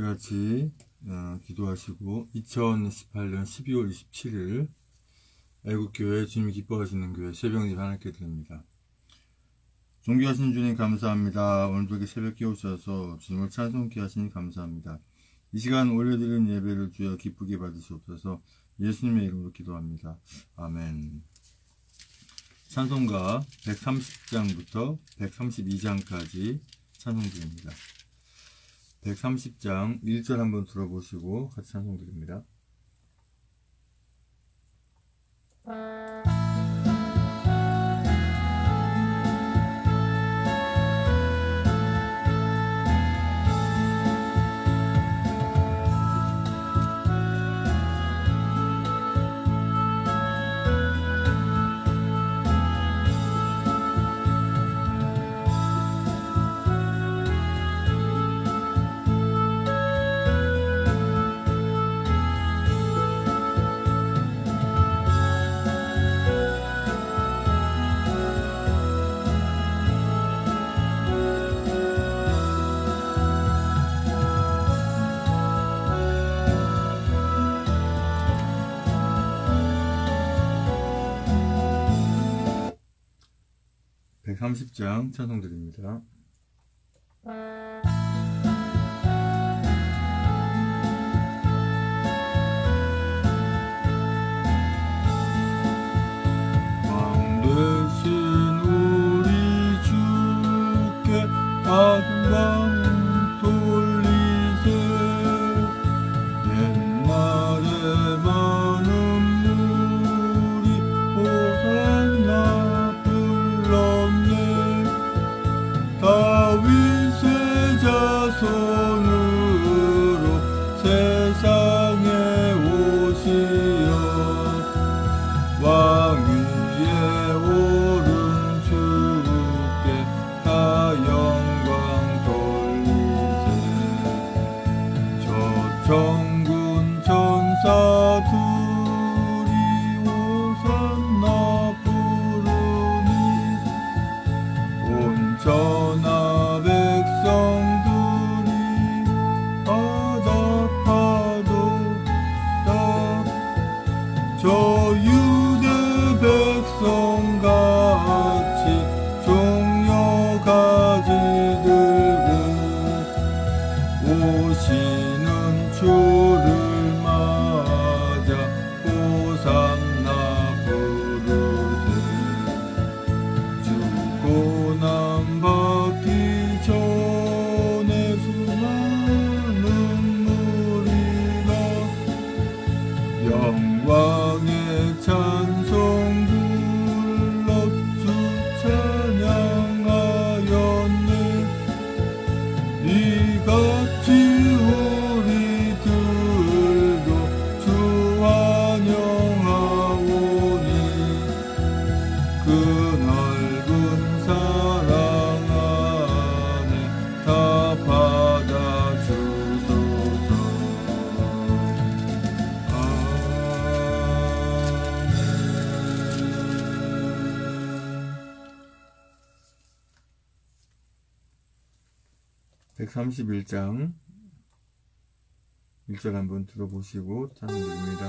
같이 기도하시고 2018년 12월 27일 애국교회 주님 기뻐하시는 교회 새벽예배 하나님께 드립니다. 존귀하신 주님 감사합니다. 오늘도 이렇게 새벽 깨우셔서 주님을 찬송케 하시니 감사합니다. 이 시간 올려드리는 예배를 주여 기쁘게 받으시옵소서. 예수님의 이름으로 기도합니다. 아멘. 찬송가 130장부터 132장까지 찬송드립니다. 130장 1절 한번 들어보시고 같이 찬송드립니다. (130장) 찬송드립니다. 왕 되신 우리 주께 영광 돌리세. 옛날에 많은 물이 호산나 다윗의 자손으로 세상에 오시어 왕 위에 오른 주께 다 영광 돌리세. 저 정군 천사들이 호산나 부르니 온 전하 백성들이 화답하도다. 저 유대 백성같이 종려 가지 들고 오시는 주를 맞아 호산나 부르세. 주 고난 받기 전에 수많은 무리가 영광의 찬송 불러 주 찬양하였네. 이같이 우리들도 주 환영하오니 그 넓은 사랑 안에 다 받아주소서. 아멘. 131장 1절 한번 들어보시고 찬송드립니다.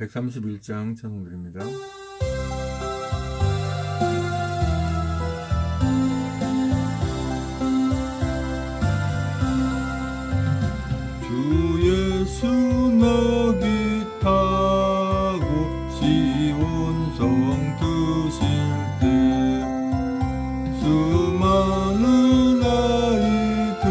(131장) 찬송드립니다. 주 예수 너기 타고 시온성 드실 때 수많은 아이들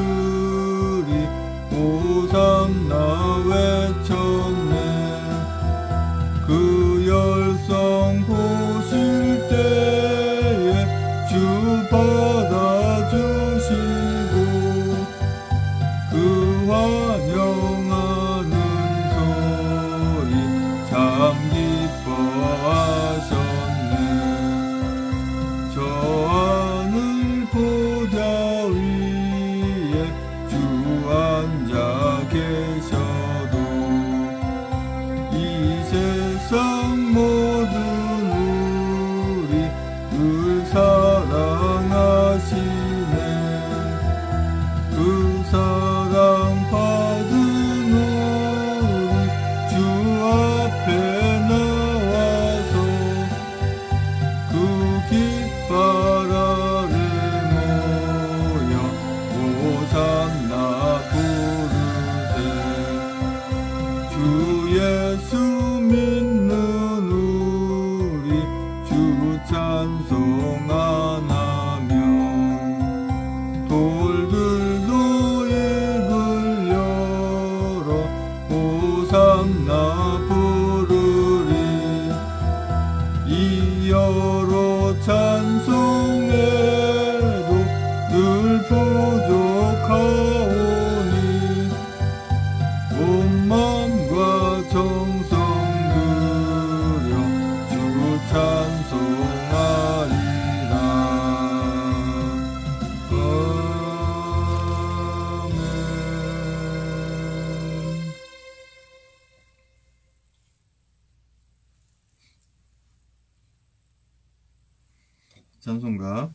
찬송가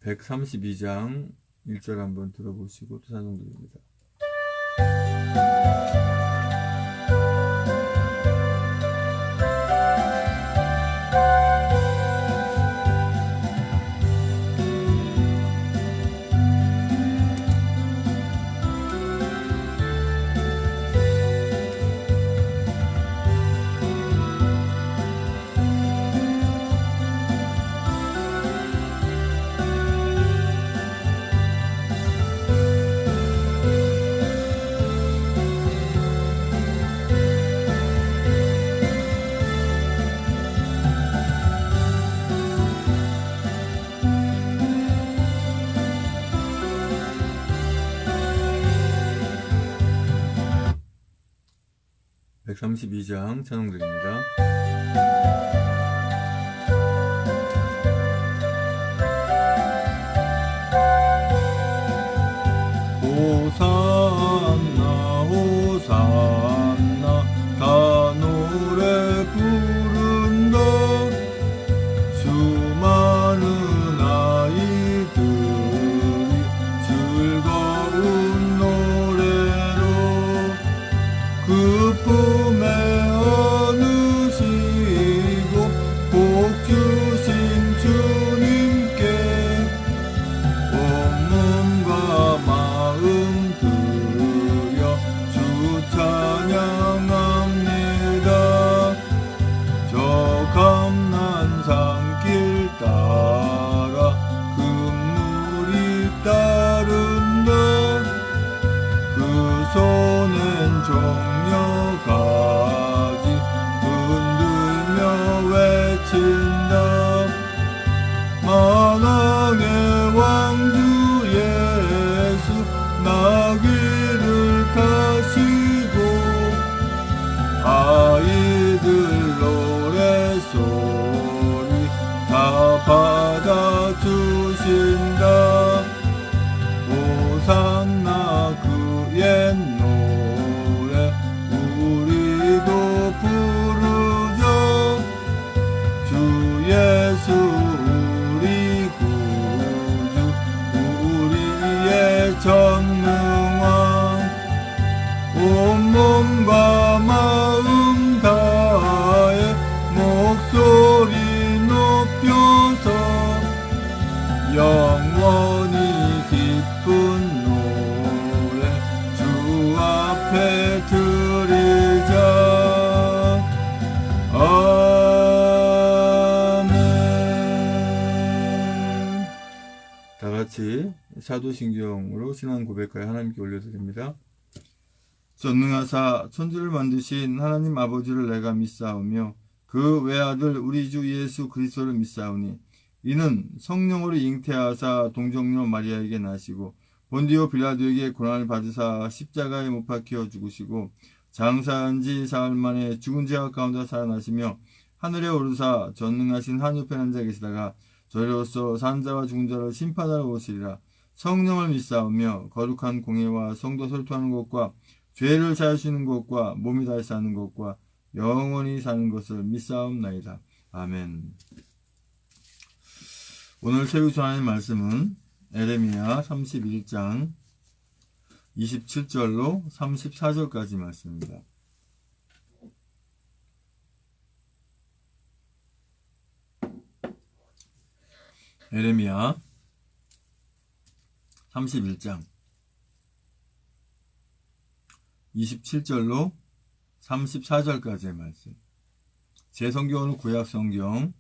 132장 1절 한번 들어보시고 또 찬송드립니다. (132장) 찬송드립니다. 호산나 호산나 다 노래 부른다. 수많은 아이들이 즐거운 노래로 그 품에 안으시고 복 주신 주님께 온 몸과 마음 들여 주 찬양합니다. 저 감난산 길 따라 금물이 따른다. 그 손엔 종려가지 흔들며 외친다. 만왕의 왕주 예수 나귀를 타시고 아이들 노래소리 다 받아주신다. 호산나 그의 노래 우리도 부르자. 주 예수 우리 구주 우리의 전능왕 온 몸과 마음 다해 목소리 높여서 영원히 기쁜 노래 주 앞에 드리자. 아멘. 다같이 사도신경으로 신앙 고백하여 하나님께 올려드립니다. 전능하사 천지를 만드신 하나님 아버지를 내가 믿사오며 그 외아들 우리 주 예수 그리스도를 믿사오니 이는 성령으로 잉태하사 동정녀 마리아에게 나시고 본디오 빌라도에게 고난을 받으사 십자가에 못 박혀 죽으시고 장사한 지 사흘 만에 죽은 자 가운데 살아나시며 하늘에 오르사 전능하신 하늘편에 앉아 계시다가 저리로서 산 자와 죽은 자를 심판하러 오시리라. 성령을 믿사오며 거룩한 공예와 성도 설교하는 것과 죄를 사하시는 것과 몸이 다시 사는 것과 영원히 사는 것을 믿사옵나이다. 아멘. 오늘 새벽 전하는 말씀은 에레미야 31장 27절로 34절까지 말씀입니다. 에레미야 31장 27절로 34절까지의 말씀. 제 성경은 구약 성경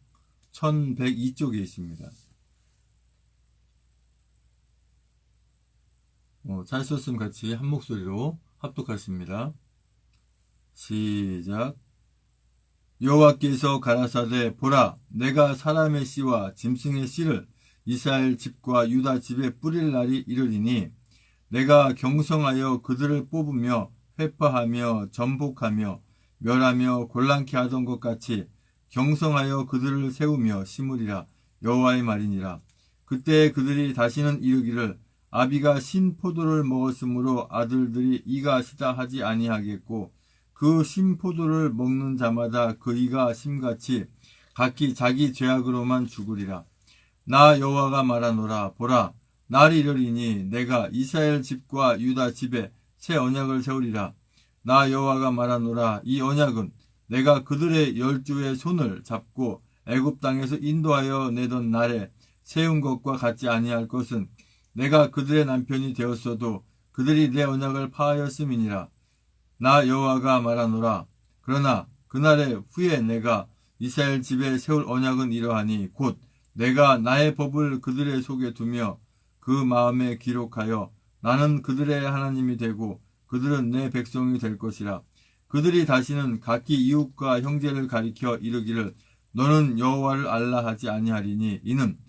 1102쪽에 있습니다. 찾으셨으면 같이 한 목소리로 합독하십니다. 시작. 여호와께서 가라사대 보라 내가 사람의 씨와 짐승의 씨를 이스라엘 집과 유다 집에 뿌릴 날이 이르리니 내가 경성하여 그들을 뽑으며 회파하며 전복하며 멸하며 곤란케 하던 것 같이 경성하여 그들을 세우며 심으리라. 여호와의 말이니라. 그때 그들이 다시는 이르기를 아비가 신 포도를 먹었으므로 아들들이 이가 시다 하지 아니하겠고 그 신 포도를 먹는 자마다 그 이가 심같이 각기 자기 죄악으로만 죽으리라. 나 여호와가 말하노라. 보라, 날이 이르리니 내가 이스라엘 집과 유다 집에 새 언약을 세우리라. 나 여호와가 말하노라. 이 언약은 내가 그들의 열주의 손을 잡고 애굽 땅에서 인도하여 내던 날에 세운 것과 같지 아니할 것은 내가 그들의 남편이 되었어도 그들이 내 언약을 파하였음이니라. 나 여호와가 말하노라. 그러나 그날의 후에 내가 이스라엘 집에 세울 언약은 이러하니 곧 내가 나의 법을 그들의 속에 두며 그 마음에 기록하여 나는 그들의 하나님이 되고 그들은 내 백성이 될 것이라. 그들이 다시는 각기 이웃과 형제를 가리켜 이르기를 너는 여호와를 알라 하지 아니하리니 이는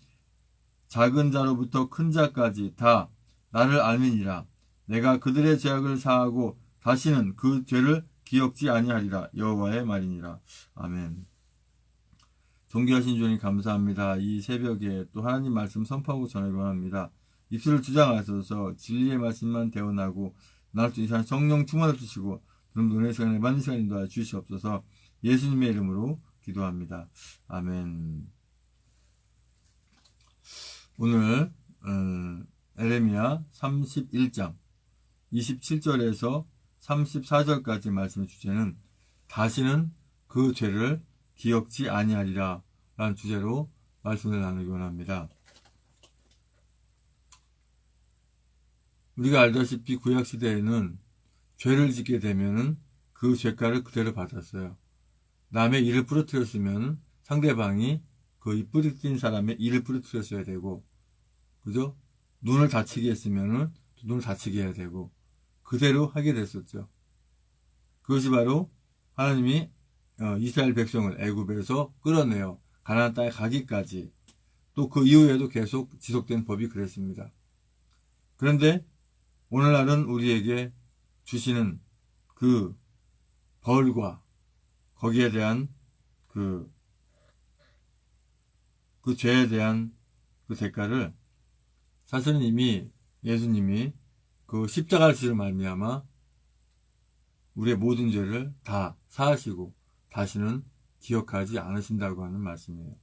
작은 자로부터 큰 자까지 다 나를 알미니라. 내가 그들의 죄악을 사하고 다시는 그 죄를 기억지 아니하리라. 여호와의 말이니라. 아멘. 존귀하신 주님 감사합니다. 이 새벽에 또 하나님 말씀 선포하고 전하기 원합니다. 입술을 주장하셔서 진리의 말씀만 대언하고 나를 이 시간 성령 충만해 주시고 여러분들의 시간에 맞는 시간 인도하여 주시옵소서. 예수님의 이름으로 기도합니다. 아멘. 오늘 에레미야 31장 27절에서 34절까지 말씀의 주제는 다시는 그 죄를 기억지 아니하리라 라는 주제로 말씀을 나누기 원합니다. 우리가 알다시피 구약시대에는 죄를 짓게 되면은 그 죄가를 그대로 받았어요. 남의 일을 부러뜨렸으면 상대방이 그 부러뜨린 사람의 일을 부러뜨렸어야 되고, 그죠? 눈을 다치게 했으면은 눈을 다치게 해야 되고, 그대로 하게 됐었죠. 그것이 바로 하나님이 이스라엘 백성을 애굽에서 끌어내어 가나안 땅에 가기까지 또 그 이후에도 계속 지속된 법이 그랬습니다. 그런데 오늘날은 우리에게 주시는 그 벌과 거기에 대한 그 죄에 대한 그 대가를 사실은 이미 예수님이 그 십자가를 지를 말미암아 우리의 모든 죄를 다 사하시고 다시는 기억하지 않으신다고 하는 말씀이에요.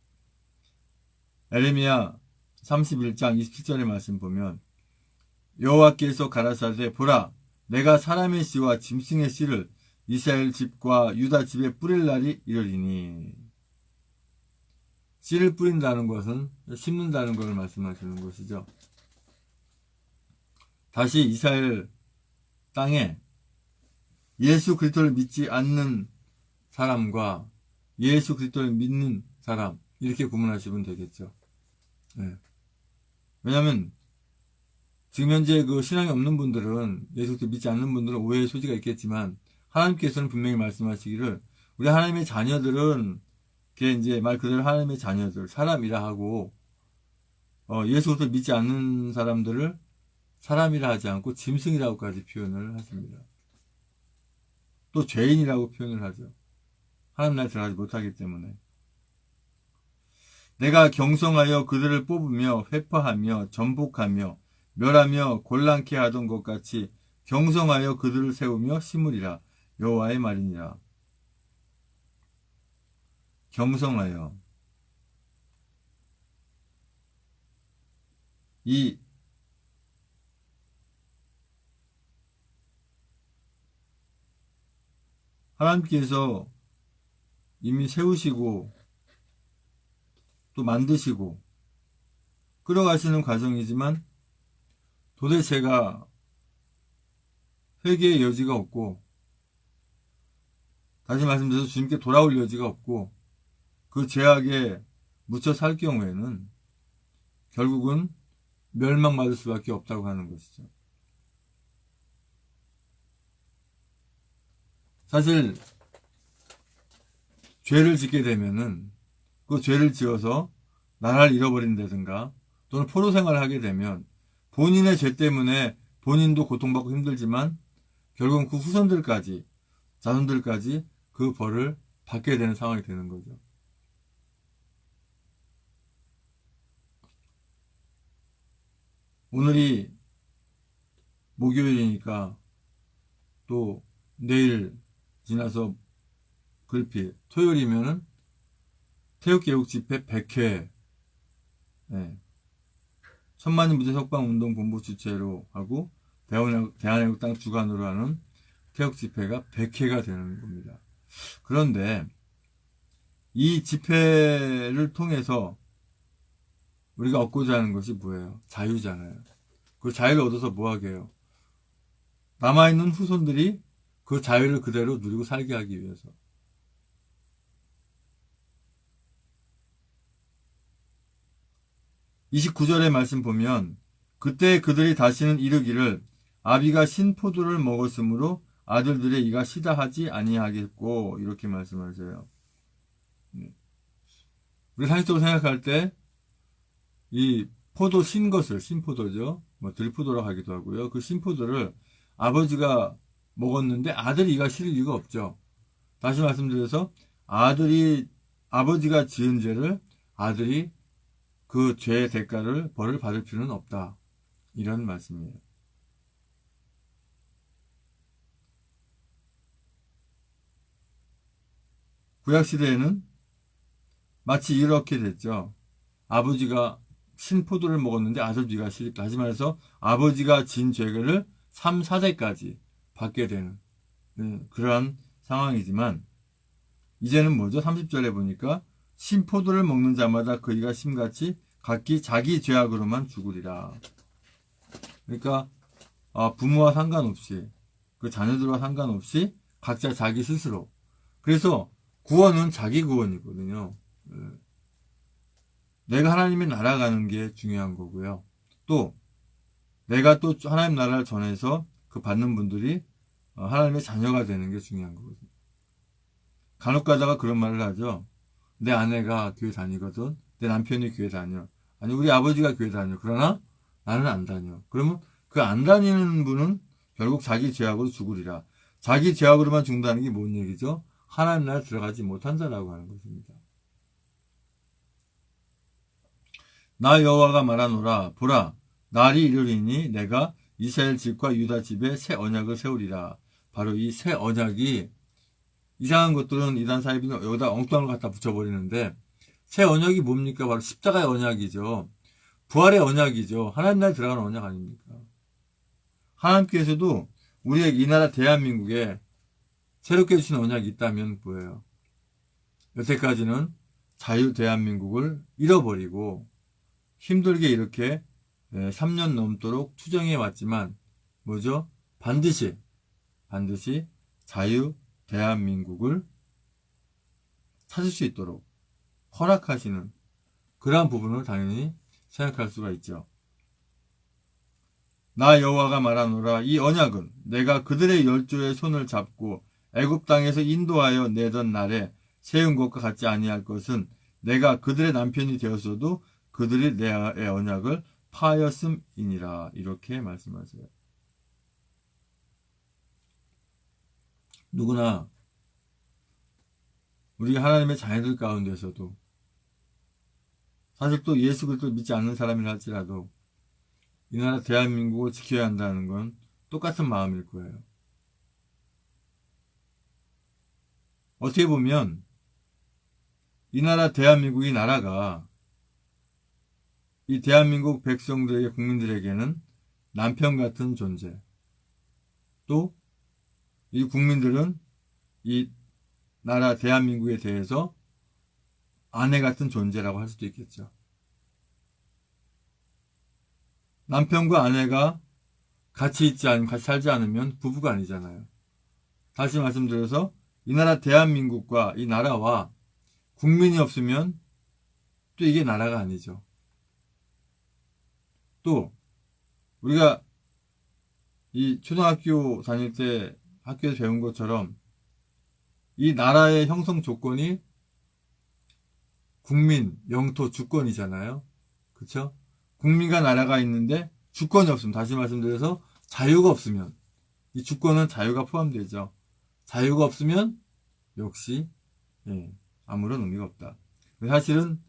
에레미야 31장 27절의 말씀 보면 여호와께서 가라사대 보라 내가 사람의 씨와 짐승의 씨를 이스라엘 집과 유다 집에 뿌릴 날이 이르리니. 씨를 뿌린다는 것은 심는다는 것을 말씀하시는 것이죠. 다시 이스라엘 땅에 예수 그리스도를 믿지 않는 사람과 예수 그리스도를 믿는 사람 이렇게 구분하시면 되겠죠. 네. 왜냐하면 지금 현재 그 신앙이 없는 분들은 예수 그리스도 믿지 않는 분들은 오해의 소지가 있겠지만 하나님께서는 분명히 말씀하시기를 우리 하나님의 자녀들은 그게 이제 말 그대로 하나님의 자녀들 사람이라 하고 예수 그리스도 믿지 않는 사람들을 사람이라 하지 않고 짐승이라고까지 표현을 하십니다. 또 죄인이라고 표현을 하죠. 하나님 나라에 들어가지 못하기 때문에. 내가 경성하여 그들을 뽑으며 회파하며 전복하며 멸하며 곤란케 하던 것 같이 경성하여 그들을 세우며 심으리라. 여호와의 말이니라. 경성하여 이 하나님께서 이미 세우시고 또 만드시고 끌어가시는 과정이지만 도대체 제가 회개의 여지가 없고 다시 말씀드려서 주님께 돌아올 여지가 없고 그 죄악에 묻혀 살 경우에는 결국은 멸망받을 수밖에 없다고 하는 것이죠. 사실 죄를 짓게 되면은 그 죄를 지어서 나라를 잃어버린다든가 또는 포로 생활을 하게 되면 본인의 죄 때문에 본인도 고통받고 힘들지만 결국은 그 후손들까지 자손들까지 그 벌을 받게 되는 상황이 되는 거죠. 오늘이 목요일이니까 또 내일 지나서 글피 토요일이면은 태육개혁 집회 100회 예. 천만인 무제 석방운동 본부 주최로 하고 대한애국당 주관으로 하는 태극 집회가 100회가 되는 겁니다. 그런데 이 집회를 통해서 우리가 얻고자 하는 것이 뭐예요? 자유잖아요. 그 자유를 얻어서 뭐 하게 해요? 남아있는 후손들이 그 자유를 그대로 누리고 살게 하기 위해서. 29절의 말씀 보면 그때 그들이 다시는 이르기를 아비가 신포도를 먹었으므로 아들들의 이가 시다하지 아니하겠고 이렇게 말씀하세요. 우리 상식적으로 생각할 때 이 포도 신 것을 신포도죠. 뭐 들포도라고 하기도 하고요. 그 신포도를 아버지가 먹었는데 아들이 이가 싫을 이유가 없죠. 다시 말씀드려서 아버지가 지은 죄를 아들이 그 죄의 대가를 벌을 받을 필요는 없다. 이런 말씀이에요. 구약시대에는 마치 이렇게 됐죠. 아버지가 신포도를 먹었는데 아들 뒤가 싫다. 하지 말해서 아버지가 진 죄를 3, 4대까지 받게 되는 그러한 상황이지만 이제는 뭐죠? 30절에 보니까 신포도를 먹는 자마다 그이가 심같이 각기 자기 죄악으로만 죽으리라. 그러니까 부모와 상관없이 그 자녀들과 상관없이 각자 자기 스스로. 그래서 구원은 자기 구원이거든요. 내가 하나님의 나라 가는 게 중요한 거고요. 또 내가 또 하나님 나라를 전해서 그 받는 분들이 하나님의 자녀가 되는 게 중요한 거거든요. 간혹 가다가 그런 말을 하죠. 내 아내가 교회 다니거든. 내 남편이 교회 다녀. 아니 우리 아버지가 교회 다녀. 그러나 나는 안 다녀. 그러면 그 안 다니는 분은 결국 자기 죄악으로 죽으리라. 자기 죄악으로만 죽는다는 게 뭔 얘기죠? 하나님 나라에 들어가지 못한다라고 하는 것입니다. 나 여호와가 말하노라. 보라, 날이 이르리니 내가 이스라엘 집과 유다 집에 새 언약을 세우리라. 바로 이 새 언약이 이상한 것들은 이단 사이비는 여기다 엉뚱한 걸 갖다 붙여버리는데 새 언약이 뭡니까? 바로 십자가의 언약이죠. 부활의 언약이죠. 하나님 나라에 들어가는 언약 아닙니까? 하나님께서도 우리의 이 나라 대한민국에 새롭게 주신 언약이 있다면 뭐예요? 여태까지는 자유 대한민국을 잃어버리고 힘들게 이렇게 3년 넘도록 투정해 왔지만 뭐죠? 반드시 자유 대한민국을 찾을 수 있도록 허락하시는 그러한 부분을 당연히 생각할 수가 있죠. 나 여호와가 말하노라. 이 언약은 내가 그들의 열조의 손을 잡고 애굽 땅에서 인도하여 내던 날에 세운 것과 같지 아니할 것은 내가 그들의 남편이 되었어도 그들이 내 언약을 파하였음이니라. 이렇게 말씀하세요. 누구나 우리 하나님의 자녀들 가운데서도 사실 또 예수 그리스도를 믿지 않는 사람이라 할지라도 이 나라 대한민국을 지켜야 한다는 건 똑같은 마음일 거예요. 어떻게 보면 이 나라 대한민국 이 나라가 이 대한민국 백성들에게 국민들에게는 남편 같은 존재, 또 이 국민들은 이 나라 대한민국에 대해서 아내 같은 존재라고 할 수도 있겠죠. 남편과 아내가 같이 살지 않으면 부부가 아니잖아요. 다시 말씀드려서 이 나라 대한민국과 이 나라와 국민이 없으면 또 이게 나라가 아니죠. 또 우리가 이 초등학교 다닐 때 학교에서 배운 것처럼 이 나라의 형성 조건이 국민, 영토, 주권이잖아요. 그렇죠? 국민과 나라가 있는데 주권이 없으면, 다시 말씀드려서 자유가 없으면, 이 주권은 자유가 포함되죠. 자유가 없으면 역시 아무런 의미가 없다. 사실은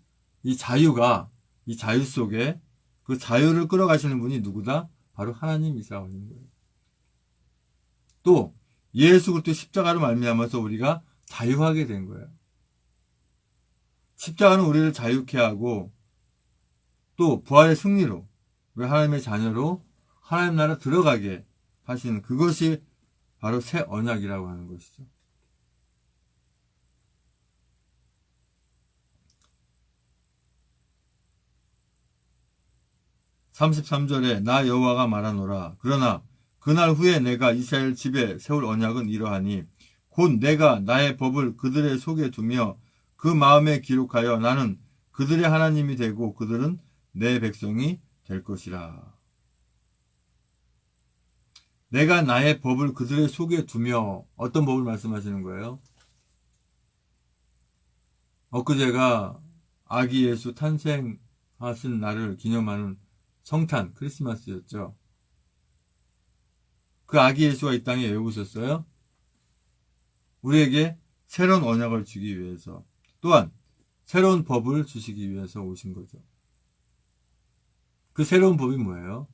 이 자유 속에 그 자유를 끌어가시는 분이 누구다? 바로 하나님이시라고 하는 거예요. 또 예수 그리스도 십자가로 말미암아서 우리가 자유하게 된 거예요. 십자가는 우리를 자유케 하고 또 부활의 승리로 우리 하나님의 자녀로 하나님 나라 들어가게 하시는 그것이 바로 새 언약이라고 하는 것이죠. 33절에 나 여호와가 말하노라. 그러나 그날 후에 내가 이스라엘 집에 세울 언약은 이러하니 곧 내가 나의 법을 그들의 속에 두며 그 마음에 기록하여 나는 그들의 하나님이 되고 그들은 내 백성이 될 것이라. 내가 나의 법을 그들의 속에 두며 어떤 법을 말씀하시는 거예요? 엊그제가 아기 예수 탄생하신 날을 기념하는 성탄 크리스마스였죠. 그 아기 예수가 이 땅에 왜 오셨어요? 우리에게 새로운 언약을 주기 위해서, 또한 새로운 법을 주시기 위해서 오신 거죠. 그 새로운 법이 뭐예요?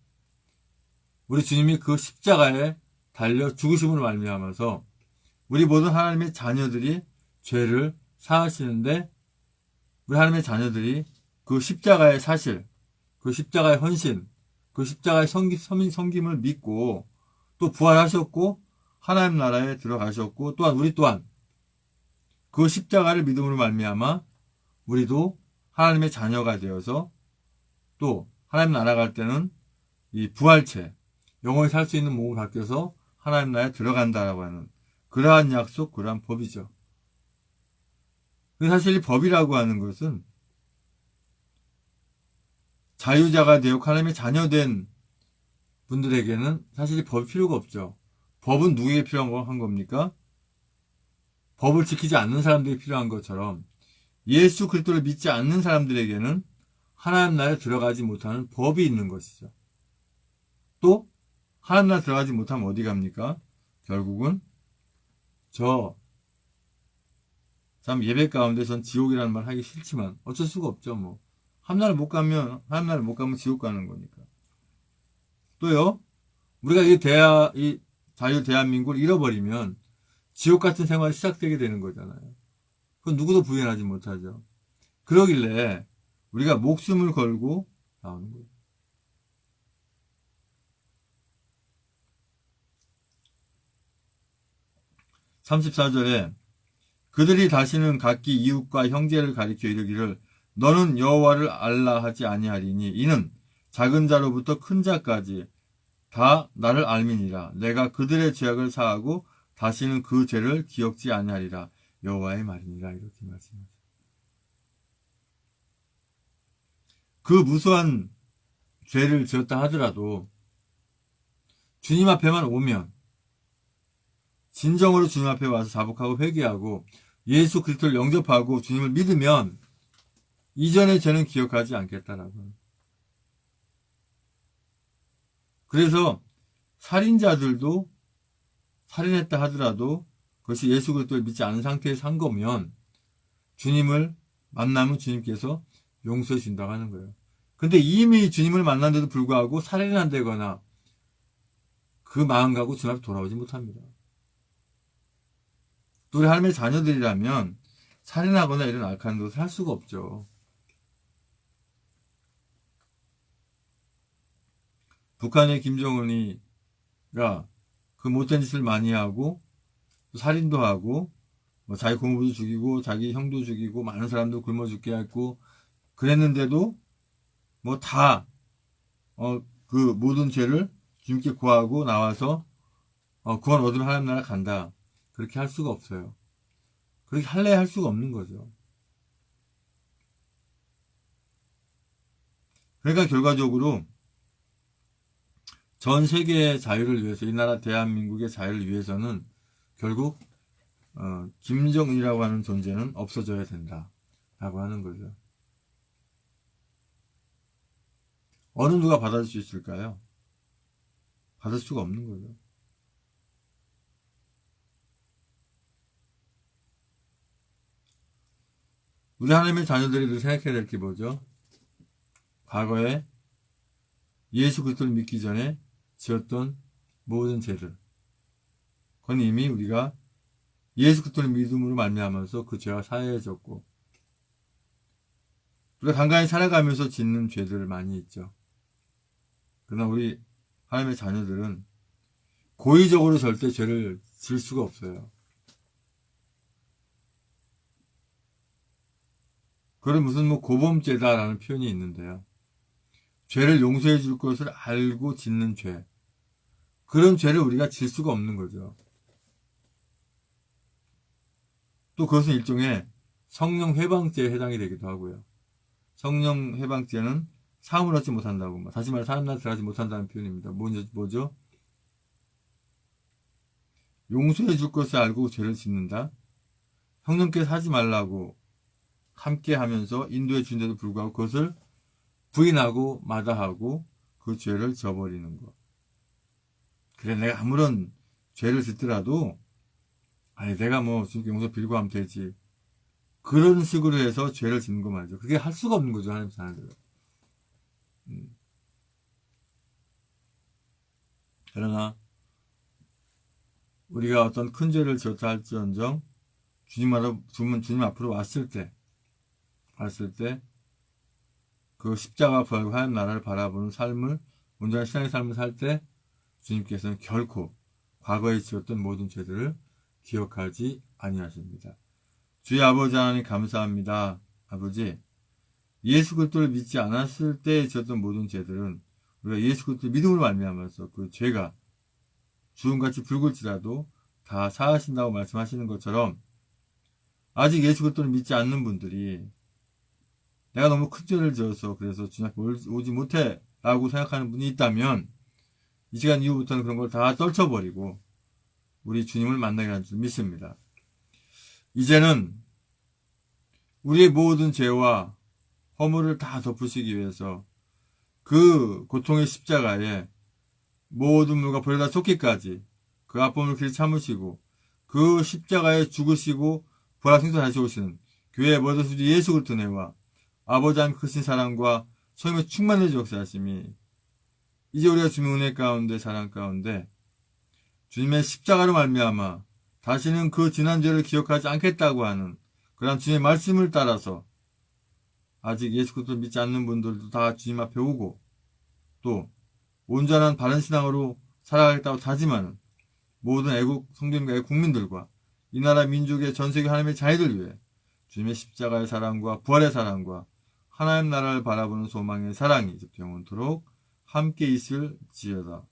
우리 주님이 그 십자가에 달려 죽으심으로 말미암아서 우리 모든 하나님의 자녀들이 죄를 사하시는데, 우리 하나님의 자녀들이 그 십자가의 사실, 그 십자가의 헌신, 그 십자가의 섬김을 믿고 또 부활하셨고 하나님 나라에 들어가셨고, 또한 우리 또한 그 십자가를 믿음으로 말미암아 우리도 하나님의 자녀가 되어서 또 하나님 나라 갈 때는 이 부활체, 영원히 살 수 있는 몸을 바뀌어서 하나님 나라에 들어간다라고 하는 그러한 약속, 그러한 법이죠. 사실 이 법이라고 하는 것은 자유자가 되어 하나님의 자녀된 분들에게는 사실 이 법이 필요가 없죠. 법은 누구에게 필요한 겁니까? 법을 지키지 않는 사람들이 필요한 것처럼 예수 그리스도를 믿지 않는 사람들에게는 하나님 나라에 들어가지 못하는 법이 있는 것이죠. 또 하나님 나라에 들어가지 못하면 어디 갑니까? 결국은 참 예배 가운데 전 지옥이라는 말 하기 싫지만 어쩔 수가 없죠. 뭐 하나님 나라를 못 가면 지옥 가는 거니까. 또요, 우리가 이 자유 대한민국을 잃어버리면 지옥 같은 생활이 시작되게 되는 거잖아요. 그건 누구도 부인하지 못하죠. 그러길래 우리가 목숨을 걸고 나오는 거예요. 34절에 그들이 다시는 각기 이웃과 형제를 가리켜 이르기를 너는 여호와를 알라 하지 아니하리니 이는 작은 자로부터 큰 자까지 다 나를 알미니라. 내가 그들의 죄악을 사하고 다시는 그 죄를 기억지 아니하리라. 여호와의 말이니라. 이렇게 말씀하셨습니다. 그 무수한 죄를 지었다 하더라도 주님 앞에만 오면, 진정으로 주님 앞에 와서 자복하고 회개하고 예수 그리스도를 영접하고 주님을 믿으면 이전의 죄는 기억하지 않겠다라고. 그래서 살인자들도 살인했다 하더라도 그것이 예수 그리스도를 믿지 않은 상태에서 한 거면 주님을 만나면 주님께서 용서해 준다고 하는 거예요. 근데 이미 주님을 만난데도 불구하고 살인을 한다거나 그 마음 가고 주님 앞에 돌아오지 못합니다. 또 우리 하나님의 자녀들이라면 살인하거나 이런 악한 것을 할 수가 없죠. 북한의 김정은이가 그 못된 짓을 많이 하고 살인도 하고 자기 고모부도 죽이고 자기 형도 죽이고 많은 사람도 굶어 죽게 했고 그랬는데도 그 모든 죄를 주님께 구하고 나와서 구원 얻으면 하나님 나라 간다. 그렇게 할 수가 없어요. 그렇게 할래 할 수가 없는 거죠. 그러니까 결과적으로 전 세계의 자유를 위해서, 이 나라 대한민국의 자유를 위해서는 결국 김정은이라고 하는 존재는 없어져야 된다라고 하는 거죠. 어느 누가 받아줄 수 있을까요? 받을 수가 없는 거죠. 우리 하나님의 자녀들이 늘 생각해야 될 게 뭐죠? 과거에 예수 그리스도를 믿기 전에 지었던 모든 죄들, 그건 이미 우리가 예수 그리스도를 믿음으로 말미암아서 그 죄가 사해졌고, 우리가 간간히 살아가면서 짓는 죄들 많이 있죠. 그러나 우리 하나님의 자녀들은 고의적으로 절대 죄를 질 수가 없어요. 그건 무슨 고범죄다라는 표현이 있는데요. 죄를 용서해 줄 것을 알고 짓는 죄. 그런 죄를 우리가 질 수가 없는 거죠. 또 그것은 일종의 성령 회방죄에 해당이 되기도 하고요. 성령 회방죄는 사함을 얻지 못한다고, 다시 말해 사함을 들어가지 못한다는 표현입니다. 뭐죠? 용서해 줄 것을 알고 죄를 짓는다. 성령께서 하지 말라고 함께 하면서 인도해 준데도 불구하고 그것을 부인하고 마다하고 그 죄를 져버리는 것. 그래, 내가 아무런 죄를 짓더라도 아니 내가 주님께 용서 빌고 하면 되지. 그런 식으로 해서 죄를 짓는 거 말이죠. 그게 할 수가 없는 거죠, 하나님 자녀들은. 그러나 우리가 어떤 큰 죄를 지었다 할지언정 주님 앞으로 왔을 때 그 십자가 부활과 하나님 나라를 바라보는 삶을, 온전한 신앙의 삶을 살 때 주님께서는 결코 과거에 지었던 모든 죄들을 기억하지 아니하십니다. 주의 아버지 하나님 감사합니다. 아버지, 예수 그리스도를 믿지 않았을 때 지었던 모든 죄들은 우리가 예수 그리스도를 믿음으로 말미암아서 그 죄가 주음같이 붉을지라도 다 사하신다고 말씀하시는 것처럼 아직 예수 그리스도를 믿지 않는 분들이 내가 너무 큰 죄를 지어서 그래서 주님 앞에 오지 못해 라고 생각하는 분이 있다면 이 시간 이후부터는 그런 걸 다 떨쳐버리고 우리 주님을 만나게 할 줄 믿습니다. 이제는 우리의 모든 죄와 허물을 다 덮으시기 위해서 그 고통의 십자가에 모든 물과 벌을 다 쏟기까지 그 아픔을 길이 참으시고 그 십자가에 죽으시고 부활하신 다시 오시는 교회의 모든 수지 예수 그리스도 은혜와 아버지 하나님 크신 사랑과 성령의 충만의 역사하심이 이제 우리가 주님의 은혜 가운데 사랑 가운데 주님의 십자가로 말미암아 다시는 그 지난 죄를 기억하지 않겠다고 하는 그런 주님의 말씀을 따라서 아직 예수 그리스도를 믿지 않는 분들도 다 주님 앞에 오고 또 온전한 바른 신앙으로 살아가겠다고 다짐하는 모든 애국 성도님과 애국 국민들과 이 나라 민족의 전세계 하나님의 자녀들 위해 주님의 십자가의 사랑과 부활의 사랑과 하나님 나라를 바라보는 소망의 사랑이 영원토록 함께 있을지어다.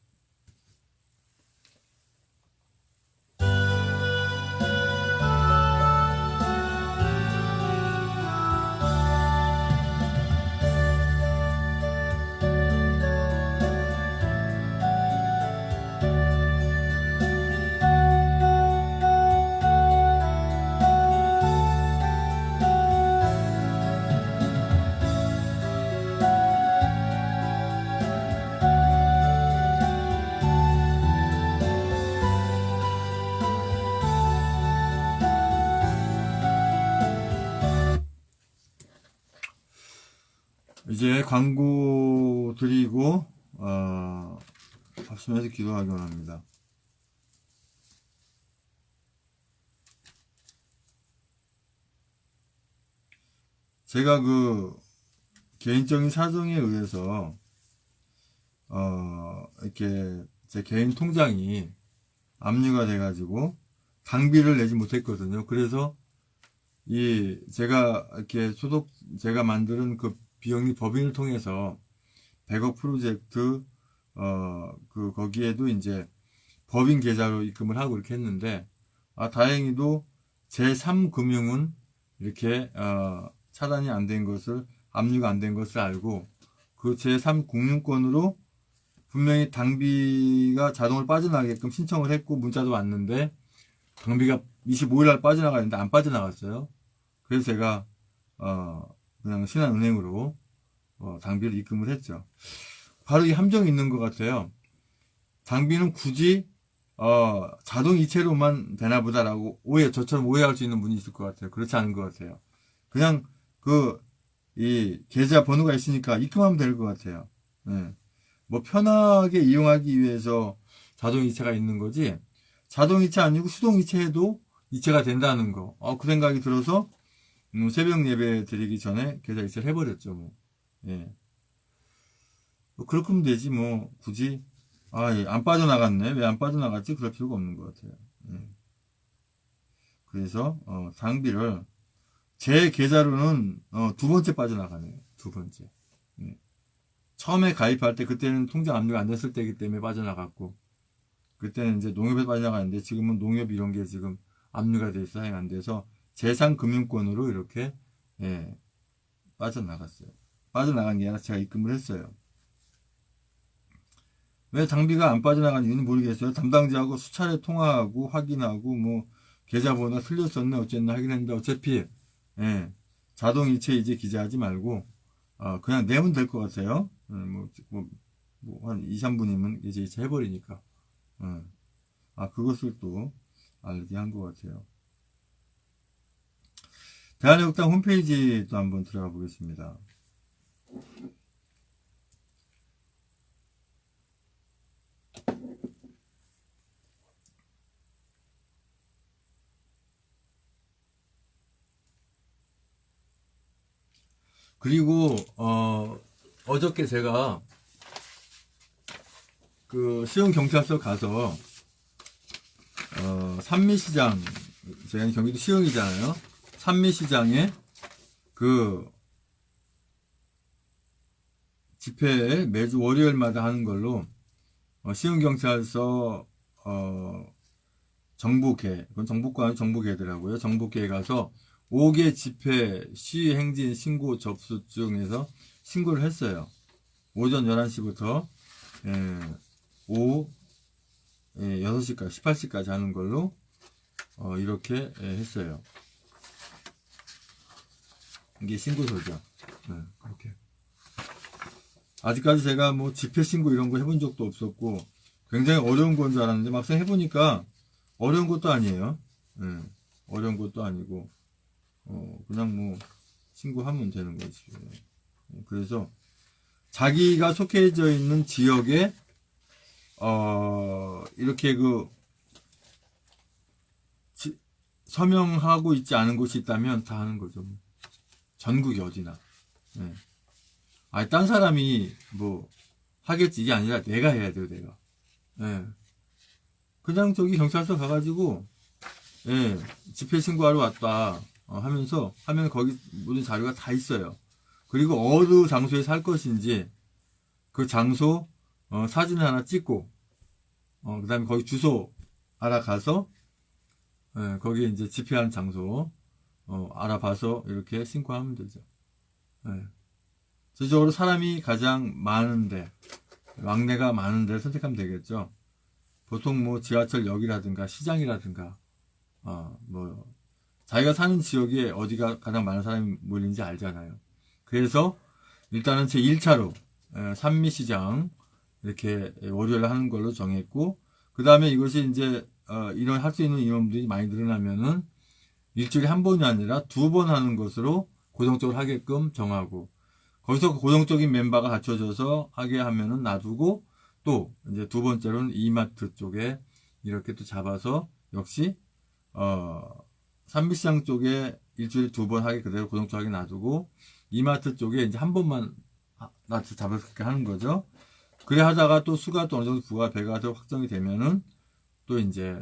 이제 광고 드리고 합심해서 기도하기 원합니다. 제가 개인적인 사정에 의해서 이렇게 제 개인 통장이 압류가 돼가지고 당비를 내지 못했거든요. 그래서 제가 제가 만드는 그 비영리 법인을 통해서 100억 프로젝트, 거기에도 이제 법인 계좌로 입금을 하고 이렇게 했는데, 다행히도 제3금융은 이렇게, 차단이 안 된 것을, 압류가 안 된 것을 알고, 그 제3금융권으로 분명히 당비가 자동으로 빠져나가게끔 신청을 했고, 문자도 왔는데, 당비가 25일날 빠져나가는데 안 빠져나갔어요. 그래서 제가, 그냥 신한은행으로 당비를 입금을 했죠. 바로 이 함정이 있는 것 같아요. 당비는 굳이 자동 이체로만 되나 보다라고 저처럼 오해할 수 있는 분이 있을 것 같아요. 그렇지 않은 것 같아요. 그냥 이 계좌 번호가 있으니까 입금하면 될 것 같아요. 네. 편하게 이용하기 위해서 자동 이체가 있는 거지 자동 이체 아니고 수동 이체해도 이체가 된다는 거. 그 생각이 들어서 새벽 예배 드리기 전에 계좌 이체를 해버렸죠. 뭐. 예. 뭐 그렇게 하면 되지 뭐 굳이 안 빠져나갔네 왜 안 빠져나갔지 그럴 필요가 없는 것 같아요. 예. 그래서 당비를 제 계좌로는 두 번째 빠져나가네요. 두 번째. 예. 처음에 가입할 때 그때는 통장 압류가 안 됐을 때이기 때문에 빠져나갔고 그때는 이제 농협에 빠져나가는데 지금은 농협 이런 게 지금 압류가 돼 있어 사용 안 돼서 재산금융권으로 이렇게 예, 빠져나갔어요. 빠져나간 게 아니라 제가 입금을 했어요. 왜 당비가 안 빠져나간 이유는 모르겠어요. 담당자하고 수차례 통화하고 확인하고 뭐 계좌번호가 틀렸었네 어쨌나 확인했는데 어차피 예, 자동이체 이제 기재하지 말고 그냥 내면 될 것 같아요. 한 2, 3분이면 이제 이체 해버리니까 그것을 또 알게 한 것 같아요. 대한애국당 홈페이지도 한번 들어가 보겠습니다. 그리고 어저께 제가 그 시흥경찰서 가서 산미시장 제가 경기도 시흥이잖아요. 산미시장에 그 집회 매주 월요일마다 하는 걸로 시흥경찰서 정보계 그건 정보과 정보계더라고요. 정보계에 가서 5개 집회 시행진 신고 접수증에서 신고를 했어요. 오전 11시부터 오후 6시까지 18시까지 하는 걸로 이렇게 했어요. 이게 신고서죠. 그렇게. 아직까지 제가 뭐 집회 신고 이런 거 해본 적도 없었고 굉장히 어려운 건 줄 알았는데 막상 해보니까 어려운 것도 아니에요. 어려운 것도 아니고 그냥 뭐 신고하면 되는 거지. 그래서 자기가 속해져 있는 지역에 이렇게 서명하고 있지 않은 곳이 있다면 다 하는 거죠. 전국이 어디나. 딴 사람이 뭐 하겠지 이게 아니라 내가 해야 돼요. 내가. 그냥 저기 경찰서 가가지고 집회 신고하러 왔다 하면서 하면 거기 모든 자료가 다 있어요. 그리고 어느 장소에 살 것인지 그 장소 사진을 하나 찍고 그 다음에 거기 주소 알아가서 거기 이제 집회한 장소 알아봐서 이렇게 신고하면 되죠. 전적으로 사람이 가장 많은데 왕래가 많은데 선택하면 되겠죠. 보통 뭐 지하철역이라든가 시장이라든가 뭐 자기가 사는 지역에 어디가 가장 많은 사람이 몰리는지 알잖아요. 그래서 일단은 제 1차로 산미시장 이렇게 월요일에 하는 걸로 정했고 그 다음에 이것이 이제 이런 할 수 있는 인원들이 많이 늘어나면은 일주일에 한 번이 아니라 2번 하는 것으로 고정적으로 하게끔 정하고 거기서 고정적인 멤버가 갖춰져서 하게 하면은 놔두고 또 이제 두 번째로는 이마트 쪽에 이렇게 또 잡아서 역시 산미시장 쪽에 일주일에 2번 하게 그대로 고정적으로 하게 놔두고 이마트 쪽에 이제 한 번만 나트 잡아서 그렇게 하는 거죠. 그래 하다가 또 수가 또 어느 정도 부가 배가 더 확정이 되면은 또 이제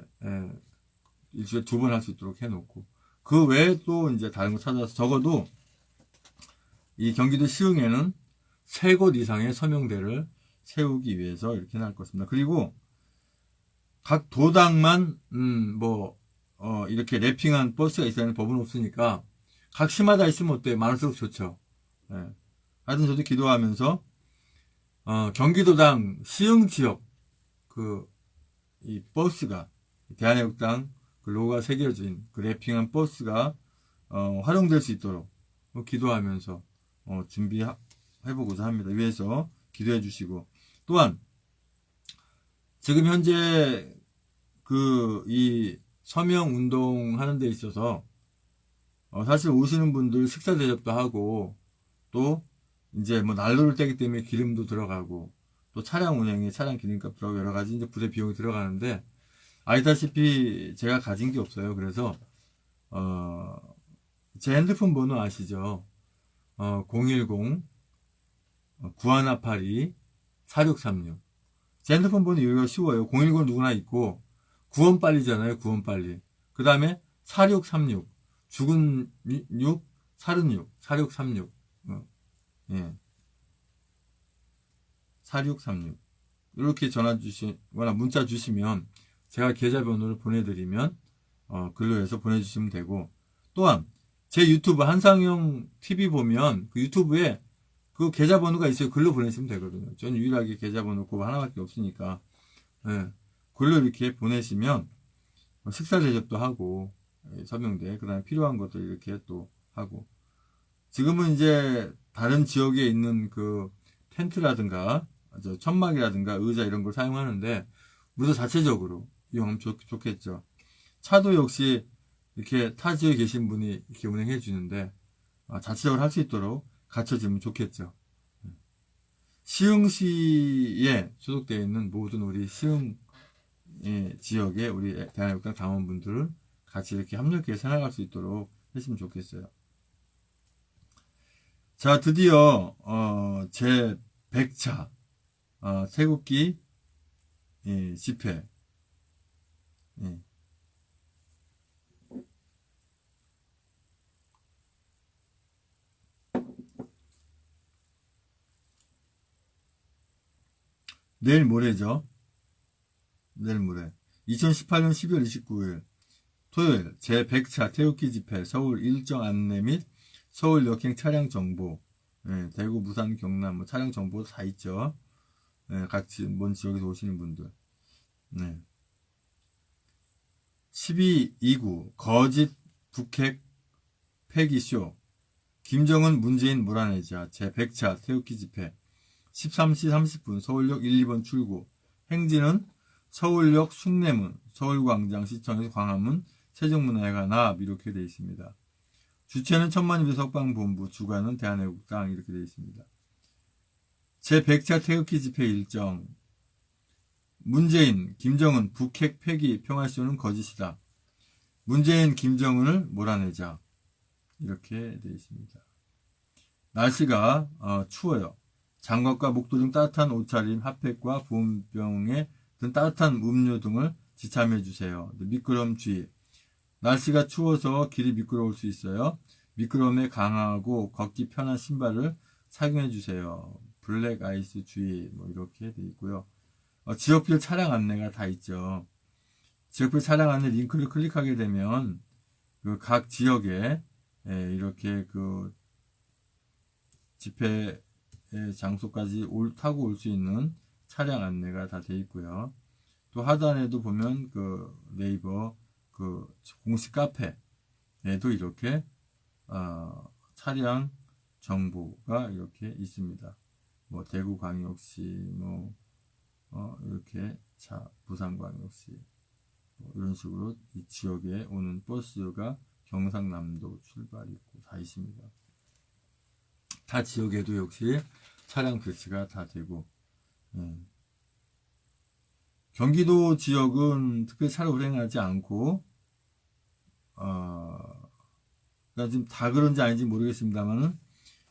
일주일에 2번 할 수 있도록 해놓고 그 외에 또 이제 다른 거 찾아서 적어도 이 경기도 시흥에는 3곳 이상의 서명대를 세우기 위해서 이렇게 해놓을 것입니다. 그리고 각 도당만 이렇게 랩핑한 버스가 있어야 하는 법은 없으니까 각 시마다 있으면 어때요? 많을수록 좋죠. 하여튼 저도 기도하면서 경기도당 시흥 지역 이 버스가 대한애국당 그 로고가 새겨진 그 랩핑한 버스가 활용될 수 있도록 기도하면서 준비해보고자 합니다. 위해서 기도해 주시고 또한 지금 현재 이 서명 운동 하는 데 있어서 사실 오시는 분들 식사 대접도 하고 또 이제 뭐 난로를 떼기 때문에 기름도 들어가고 또 차량 운행에 차량 기름값 들어가고 여러 가지 이제 부대 비용이 들어가는데 아시다시피 제가 가진 게 없어요. 그래서 제 핸드폰 번호 아시죠? 010 9182 4636. 제 핸드폰 번호 이거 쉬워요. 010 누구나 있고 9원 빨리잖아요. 9원 빨리. 그 다음에 4636. 죽은 6 46 4636. 예. 4636. 이렇게 전화 주시거나 문자 주시면 제가 계좌번호를 보내드리면 글로 해서 보내주시면 되고, 또한 제 유튜브 한상형 TV 보면 그 유튜브에 그 계좌번호가 있어요. 글로 보내시면 되거든요. 저는 유일하게 계좌번호 그거 하나밖에 없으니까, 예, 글로 이렇게 보내시면 식사 대접도 하고, 서명대, 그 다음에 필요한 것들 이렇게 또 하고, 지금은 이제 다른 지역에 있는 그 텐트라든가 천막이라든가 의자 이런 걸 사용하는데, 우리도 자체적으로 이용하면 좋겠죠. 차도 역시 이렇게 타 지역에 계신 분이 이렇게 운행해 주는데, 자체적으로 할 수 있도록 갖춰지면 좋겠죠. 시흥시에 소속되어 있는 모든 우리 시흥 지역의 우리 대한민국 당원분들을 같이 이렇게 협력해서 살아갈 수 있도록 했으면 좋겠어요. 자, 드디어 제 100차 태극기 집회, 내일 모레죠. 내일 모레 2018년 12월 29일 토요일 제 100차 태극기 집회 서울 일정 안내 및 서울 역행 차량 정보, 대구, 부산, 경남 뭐 차량 정보 다 있죠. 같이 먼 지역에서 오시는 분들. 12.29 거짓 북핵 폐기쇼 김정은 문재인 몰아내자 제 100차 태극기 집회 13시 30분 서울역 1, 2번 출구 행진은 서울역 숭례문, 서울광장, 시청에서 광화문, 세종문화회관 앞 이렇게 되어 있습니다. 주체는 천만입의 석방본부, 주관은 대한애국당 이렇게 되어 있습니다. 제100차 태극기 집회 일정 문재인, 김정은 북핵 폐기 평화쇼는 거짓이다. 문재인, 김정은을 몰아내자 이렇게 되어 있습니다. 날씨가 추워요. 장갑과 목도 등 따뜻한 옷차림, 핫팩과 보온병에 든 따뜻한 음료 등을 지참해 주세요. 미끄럼 주의. 날씨가 추워서 길이 미끄러울 수 있어요. 미끄럼에 강하고 걷기 편한 신발을 착용해 주세요. 블랙 아이스 주의 뭐 이렇게 돼 있고요. 지역별 차량 안내가 다 있죠. 지역별 차량 안내 링크를 클릭하게 되면 그 각 지역에 이렇게 그 집회 장소까지 타고 올 수 있는 차량 안내가 다 돼 있고요. 또 하단에도 보면 그 네이버 그 공식 카페에도 이렇게 차량 정보가 이렇게 있습니다. 뭐 대구광역시 뭐 이렇게 부산광역시 뭐 이런 식으로 이 지역에 오는 버스가 경상남도 출발 있고 다 있습니다. 타 지역에도 역시 차량 배치가 다 되고, 경기도 지역은 특별히 차를 운행하지 않고, 그러니까 지금 다 그런지 아닌지 모르겠습니다만은,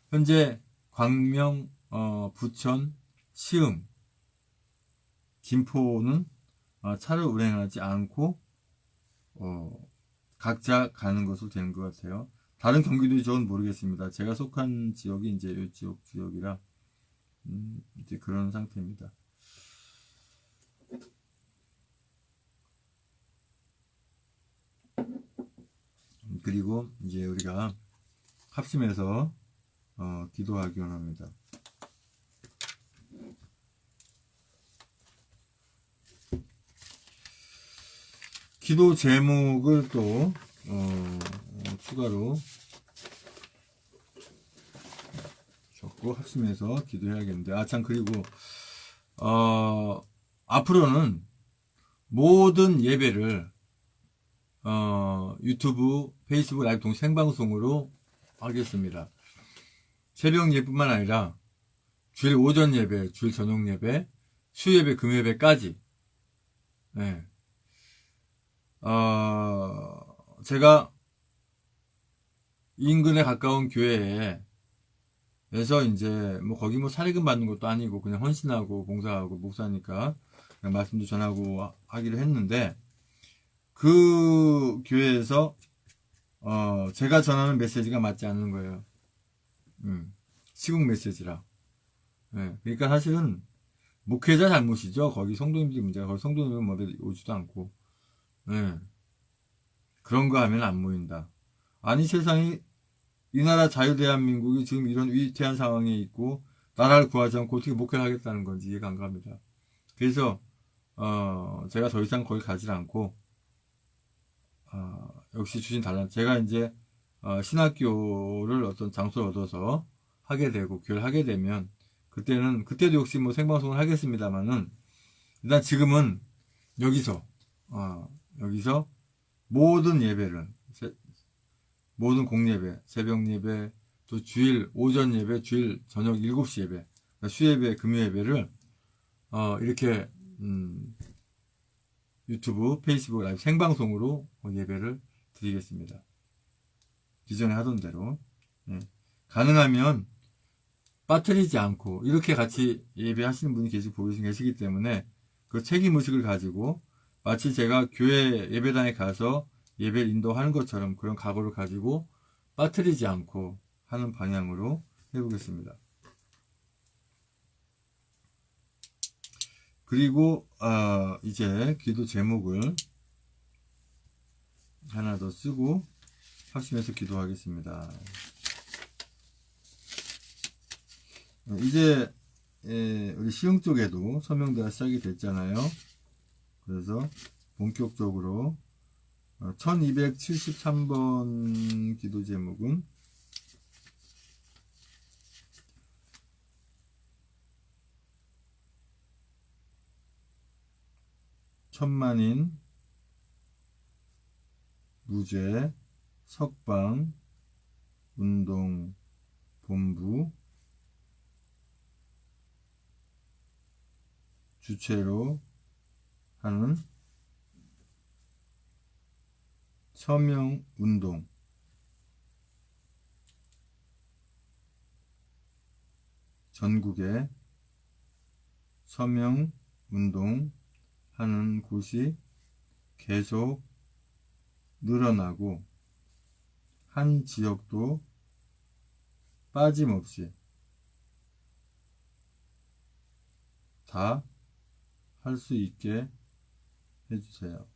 현재 광명, 부천, 시흥, 김포는 차를 운행하지 않고, 각자 가는 것으로 되는 것 같아요. 다른 경기도 지역은 모르겠습니다. 제가 속한 지역이 이제 이 지역이라, 이제 그런 상태입니다. 그리고 이제 우리가 합심해서 기도하기 원합니다. 기도 제목을 또 추가로 적고 합심해서 기도해야겠는데, 참, 그리고 앞으로는 모든 예배를 유튜브, 페이스북 라이브 동시 생방송으로 하겠습니다. 새벽 예뿐만 아니라 주일 오전 예배, 주일 저녁 예배, 수예배, 금예배까지, 네. 제가 인근에 가까운 교회에서 이제 뭐 거기 뭐 사례금 받는 것도 아니고 그냥 헌신하고 봉사하고 목사니까 그냥 말씀도 전하고 하기로 했는데, 그 교회에서 제가 전하는 메시지가 맞지 않는 거예요. 시국 메시지라. 네, 그러니까 사실은 목회자 잘못이죠. 거기 성도님들이 문제가, 거기 성도님은 뭐 오지도 않고. 네. 그런 거 하면 안 모인다. 아니, 세상이, 이 나라 자유대한민국이 지금 이런 위태한 상황에 있고 나라를 구하지 않고 어떻게 목회를 하겠다는 건지 이해가 안 갑니다. 그래서 제가 더 이상 거기 가지 않고 역시 주신 달란, 제가 이제 신학교를 어떤 장소를 얻어서 하게 되고 교회를 하게 되면 그때도 역시 뭐 생방송을 하겠습니다만은, 일단 지금은 여기서 모든 예배를, 모든 공예배, 새벽 예배, 또 주일 오전 예배, 주일 저녁 7시 예배, 그러니까 수예배, 금요예배를 이렇게 유튜브, 페이스북 라이브 생방송으로 예배를 드리겠습니다. 기존에 하던 대로. 예. 가능하면 빠뜨리지 않고 이렇게 같이 예배하시는 분이 계시기 때문에 그 책임의식을 가지고 마치 제가 교회 예배당에 가서 예배를 인도하는 것처럼 그런 각오를 가지고 빠뜨리지 않고 하는 방향으로 해보겠습니다. 그리고 이제 기도 제목을 하나 더 쓰고 합심해서 기도하겠습니다. 이제 우리 시흥 쪽에도 서명대가 시작이 됐잖아요. 그래서 본격적으로 1273번 기도 제목은 천만인 무죄 석방 운동 본부 주체로 하는 서명운동, 전국에 서명운동 하는 곳이 계속 늘어나고 한 지역도 빠짐없이 다 할 수 있게 해주세요.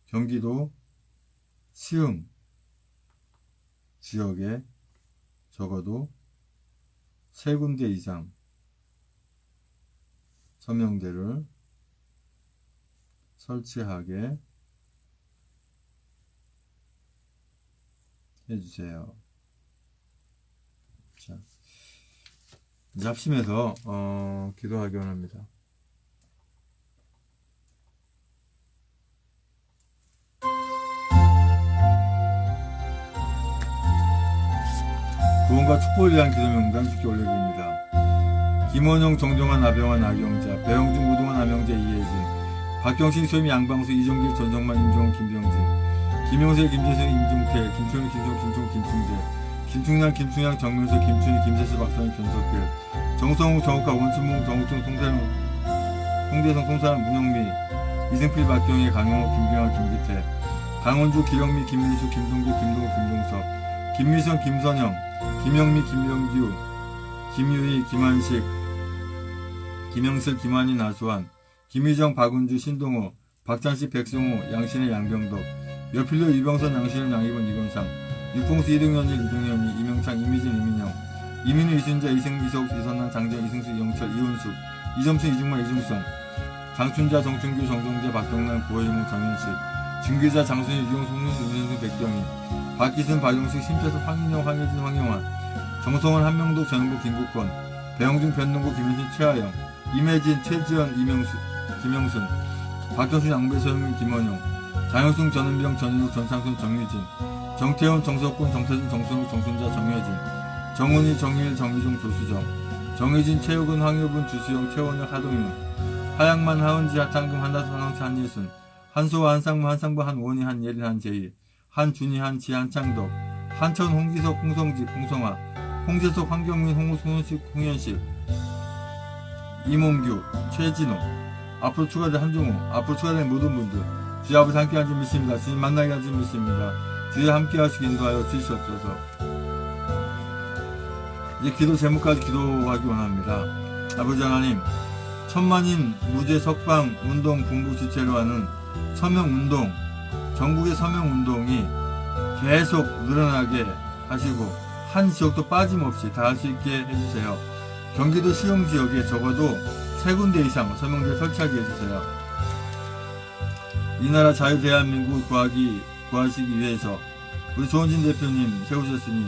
경기도 시흥 지역에 적어도 3군데 이상 서명대를 설치하게 해주세요. 자, 이제 합심해서 기도하기 원합니다. 구원과 축복을 위한 기도 명단 쉽게 올려드립니다. 김원용, 정정환, 나병환, 나경자, 배영준, 무동환, 남영재, 이혜진, 박경신, 소임, 양방수, 이종길, 전정만, 임종훈, 김병진, 김용세, 김재승, 임중태, 김철민, 김성, 김종, 김충재, 김충남, 김충양, 정면서, 김춘희, 김세수, 박선희, 변석길, 정성우, 정욱화, 원춘봉, 정우중, 송대성, 송사람, 문영미, 이승필, 박경희, 강영호, 김경환, 김기태, 강원주, 기영미, 김민수, 김동규, 김동욱, 김동석, 김미선, 김선영, 김영미, 김명규, 김유희, 김한식, 김영슬, 김한희, 나수환, 김희정, 박은주, 신동호, 박찬식, 백승호, 양신의 양병덕, 여필로, 이병선, 양신은, 양희본, 이건상, 육봉수, 이등현일, 이등현이, 이명창, 이미진, 이민영, 이민우, 이순자, 이승, 이석, 이선남, 장정, 이승수, 이영철, 이훈수, 이점순, 이중만, 이중성, 장춘자, 정춘규, 정정재, 박경남, 고혜무, 정윤식, 준기자, 장순희, 유경, 송윤수, 윤현수, 백경희, 박기순, 박용식, 심재석, 황인영, 황혜진, 황영환, 정성원, 한명독, 전영국, 김국권, 배영중, 변동구, 김윤신, 최하영, 임혜진, 최지연, 김영순, 박정순, 양배, 서영민, 김원용, 장영승, 전은병, 전인욱, 전상순, 정유진, 정태훈, 정석군, 정태준, 정선우, 정순자, 정혜진, 정훈이, 정일, 정희종, 조수정, 정혜진, 최욱은, 황효분, 주수영, 최원혁, 하동윤, 하양만, 하은지, 하탄금, 한다수, 한왕차, 한예순, 한소와 한상무, 한상부, 한원희, 한예린, 한재희, 한준희, 한지, 한창덕, 한천, 홍기석, 홍성직, 홍성화, 홍재석, 황경민, 홍소연식, 홍현식, 이몽규, 최진호, 앞으로 추가될 한종호, 앞으로 추가될 모든 분들, 주의 아버지 함께 하신 믿습니다. 주님 만나게 하신 믿습니다. 주의 함께 하시기 인도하여 주시옵소서. 이제 기도 제목까지 기도하기 원합니다. 아버지 하나님, 천만인 무죄 석방 운동 본부 주체로 하는 서명운동, 전국의 서명운동이 계속 늘어나게 하시고 한 지역도 빠짐없이 다 할 수 있게 해주세요. 경기도 시흥 지역에 적어도 3군데 이상 서명대 설치하게 해주세요. 이 나라 자유 대한민국 구하시기 위해서 우리 조원진 대표님 세우셨으니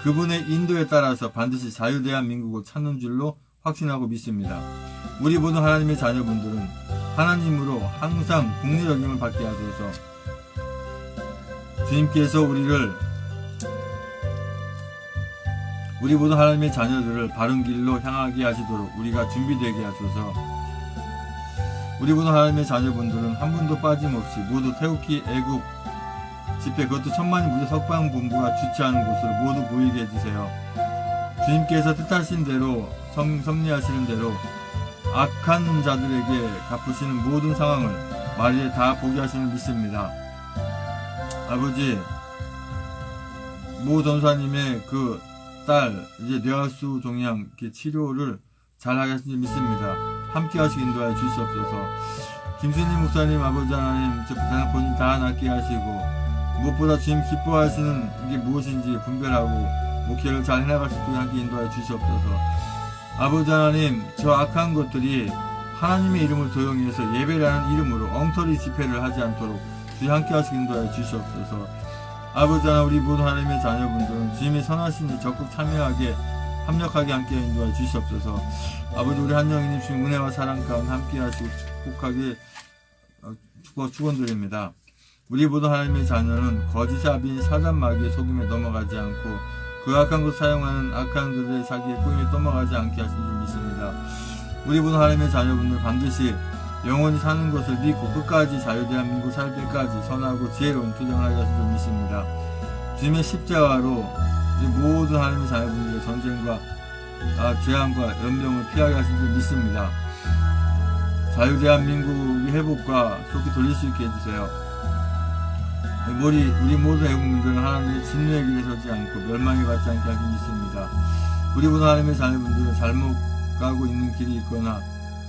그분의 인도에 따라서 반드시 자유 대한민국을 찾는 줄로 확신하고 믿습니다. 우리 모든 하나님의 자녀분들은 하나님으로 항상 국리 여김을 받게 하셔서 주님께서 우리 모든 하나님의 자녀들을 바른 길로 향하게 하시도록 우리가 준비되게 하소서. 우리 모든 하나님의 자녀분들은 한 분도 빠짐없이 모두 태극기 애국 집회, 그것도 천만인 무죄 석방 본부가 주최하는 곳을 모두 모이게 해주세요. 주님께서 뜻하신 대로 섭리하시는 대로 악한 자들에게 갚으시는 모든 상황을 말일에 다 보게 하시는 믿습니다. 아버지, 모 전사님의 그 딸 이제 뇌하수 종양 치료를 잘하게 하시는 믿습니다. 함께 하시기 인도하여 주시옵소서. 김순희 목사님, 아버지 하나님, 부탁 본인 다 낫게 하시고 무엇보다 주님 기뻐하시는 이게 무엇인지 분별하고 목회를 잘 해나갈 수 있게 함께 인도하여 주시옵소서. 아버지 하나님, 저 악한 것들이 하나님의 이름을 도용해서 예배라는 이름으로 엉터리 집회를 하지 않도록 주님 함께 하시기 인도하여 주시옵소서. 아버지 하나님, 우리 모든 하나님의 자녀분들은 주님의 선하신 일 적극 참여하게 합력하게 함께 인도하여 주시옵소서. 아버지, 우리 한영희님 주님 은혜와 사랑 가운데 함께 하시고 축복하게 축원드립니다. 우리 모든 하나님의 자녀는 거짓아비 사단마귀의 속임에 넘어가지 않고 그 악한 것 사용하는 악한 들의 사기의 꼬임에 넘어가지 않게 하신 줄 믿습니다. 우리 모든 하나님의 자녀분들 반드시 영원히 사는 것을 믿고 끝까지 자유대한민국 살 때까지 선하고 지혜로운 투쟁을 하게 하신 줄 믿습니다. 주님의 십자가로 모든 하나님의 자녀분들의 전쟁과 재앙과 연병을 피하게 하신 줄 믿습니다. 자유대한민국의 회복과 속히 돌릴 수 있게 해주세요. 우리 모든 애국민들은 하나님의 진노의 길에 서지 않고 멸망에 받지 않게 하기 믿습니다. 우리 모든 하나님의 자녀분들은 잘못 가고 있는 길이 있거나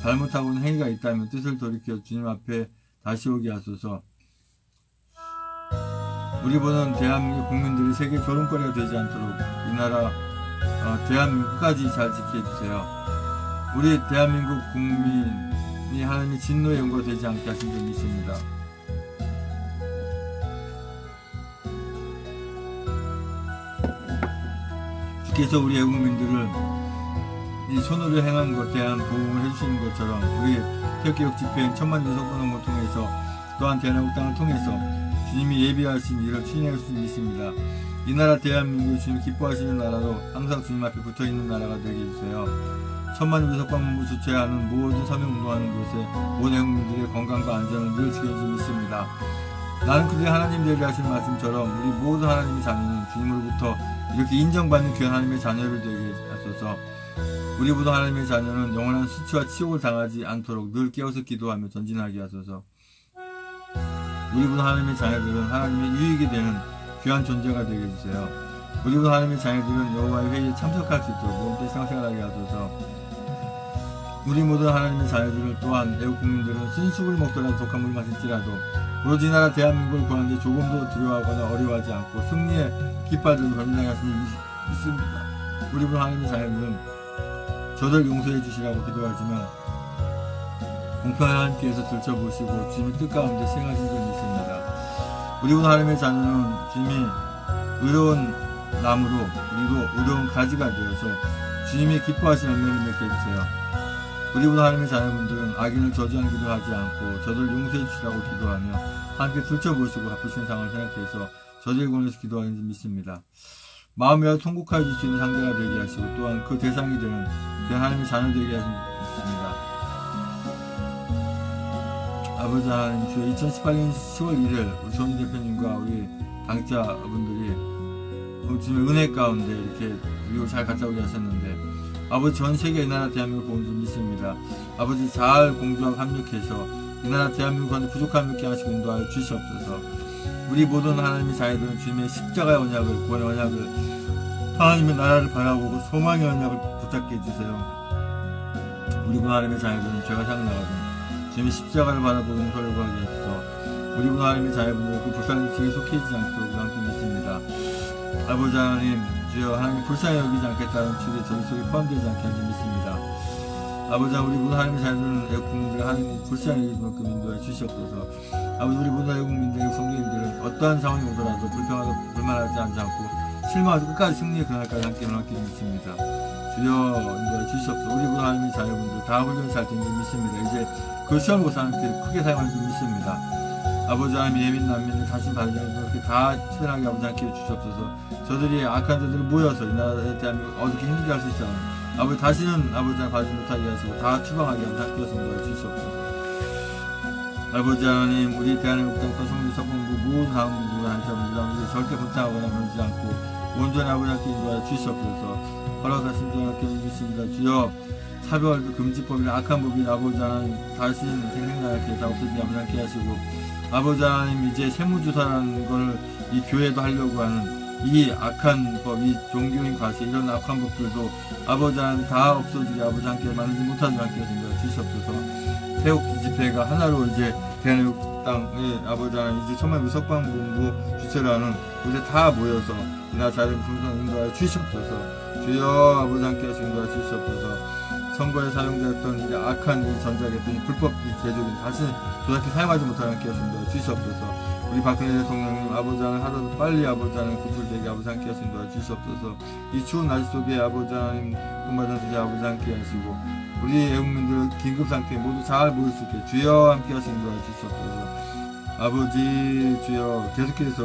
잘못하고 있는 행위가 있다면 뜻을 돌이켜 주님 앞에 다시 오게 하소서. 우리 보는 대한민국 국민들이 세계 조롱거리가 되지 않도록 이 나라 대한민국까지 잘 지켜주세요. 우리 대한민국 국민이 하나님의 진노의 연고가 되지 않게 하신 줄 믿습니다. 주께서 우리 애국민들을 이 손으로 행한 것에 대한 보응을 해주시는 것처럼 우리 태극기역 집회인 천만인 석방운동을 통해서 또한 대한민국 땅을 통해서 주님이 예비하신 일을 추진할 수 있습니다. 이 나라 대한민국 주님 기뻐하시는 나라로 항상 주님 앞에 붙어있는 나라가 되게 해주세요. 천만인 석방운동을 주최하는 모든 서명운동하는 곳에 모든 애국민들의 건강과 안전을 늘 지켜줄 믿습니다. 나는 그들의 하나님 되게 하신 말씀처럼 우리 모든 하나님의 자녀는 주님으로부터 이렇게 인정받는 귀한 하나님의 자녀를 되게 하소서. 우리 모든 하나님의 자녀는 영원한 수치와 치욕을 당하지 않도록 늘 깨어서 기도하며 전진하게 하소서. 우리 모든 하나님의 자녀들은 하나님의 유익이 되는 귀한 존재가 되게 해주세요. 우리 모든 하나님의 자녀들은 여호와의 회의에 참석할 수 있도록 모든 생활하게 하소서. 우리 모든 하나님의 자녀들을 또한 애국 국민들은 쓴수를 먹더라도 독한 물을 마실지라도 오로지 나라 대한민국을 구하는 데 조금도 두려워하거나 어려워하지 않고 승리의 깃발들을 걸어나게 하시니 믿습니다. 우리 모든 하나님의 자녀들은 저들 용서해 주시라고 기도하지만 공평한 하나님께서 들춰보시고 주님의 뜻 가운데 시행하신 줄 믿습니다. 우리 모든 하나님의 자녀는 주님이 의로운 나무로 그리고 의로운 가지가 되어서 주님이 기뻐하시는 열매를 맺게 해주세요. 우리 모든 하나님의 자녀분들은 악인을 저주하기도 하지 않고 저들 용서해 주시라고 기도하며 함께 들춰보시고 갚으신 상을 생각해서 저들을 권해서 기도하는 줄 믿습니다. 마음이라 통곡하여 줄 수 있는 상대가 되게 하시고 또한 그 대상이 되는 그 하나님의 자녀 되게 하십니다. 아버지 하나님 주여 2018년 10월 1일 우리 조은희 대표님과 우리 당자분들이 주님의 은혜 가운데 이렇게 미국 잘 갔다 오게 하셨는데 아버지 전 세계 이 나라 대한민국 보온 좀 믿습니다. 아버지 잘 공부하고 합력해서 이 나라 대한민국 가운데 부족함 있게 하시고 인도하여 주시옵소서. 우리 모든 하나님의 자녀들은 주님의 십자가의 언약을 구원의 언약을 하나님의 나라를 바라보고 소망의 언약을 붙잡게 해주세요. 우리 군 하나님의 자녀들은 죄가 생각나거든 주님의 십자가를 바라보고 용서를 구하게 해주소. 우리 군 하나님의 자녀분들 그 불쌍한 지에 속해지지 않도록 함께 믿습니다. 아버지 하나님 주여 하나님 불쌍히 여기지 않겠다는 주의 저희 속에 포함되지 않게 하지 믿습니다. 아버지 우리 모든 하나님의 자녀들은 애국민들 하나님 불쌍히 여기지 만큼 인도해 주시옵소서. 아버지 우리 모든 애국민들 성도님들은 어떠한 상황이 오더라도 불평하고 불만하지 않고 실망하고 끝까지 승리의 그날까지 함께 믿습니다. 주여 인도해 주시옵소서. 우리 모든 하나님의 자녀분들 다 훈련 잘 된 줄 믿습니다. 이제 그 시험고사 함께 크게 사용할 줄 믿습니다. 아버지 하나님 예민 난민들 자신 받으려고 그렇게 다 치열하게 아버지 함께 주시옵소서. 저들이 악한 자들이 모여서 이 나라에 대한민국 어떻게 힘들게 할 수 있어 아버지 다시는 아버지 하나님 받지 못하게 하시고 다 추방하게 하면서 함께 도와주시옵소서. 아버지 하나님 우리 대한민국 땅과 성리 석공부 모든 사람들과 한자분들 절대 불쌍하거나 그러지 않고 온전히 아버지 함께 인도하여 주시옵소서. 허락하신 줄 함께 믿습니다. 주여 사별 금지법이나 악한 법이 아버지 하나님 다시는 생생나게 다 없어지게 아버지 함께 하시고 아버지 하나님 이제 세무조사라는 걸 이 교회도 하려고 하는 이 악한 법, 이 종교인 과시 이런 악한 법들도 아버지 하나님 다 없어지게 아버지 함께 만들지 못하는 함께 하신다 주시옵소서. 태국 집회가 하나로 이제 대한민국 땅에 아버지 하나님 이제 정말 무석방본부 주체로 하는 곳에 다 모여서 이나 자연 풍성 인도하여 주시옵소서. 주여 아버지 함께 하시는 인도하여 주시옵소서. 선거에 사용되었던 이 악한 이 전자기였던 이 불법 이 제조기는 다시 조작기 사용하지 못하게 함께 하신다 주시옵소서. 우리 박근혜 대통령님 아버지 하나님 하루도 빨리 아버지 하나님 구출되게 아버지 함께 하신다 주시옵소서. 이 추운 날씨 속에 아버지 하나님 군마전투제 아버지 함께 하시고 우리 애국민들 긴급 상태에 모두 잘 모일 수 있게 주여 함께 하신다 주시옵소서. 아버지 주여 계속해서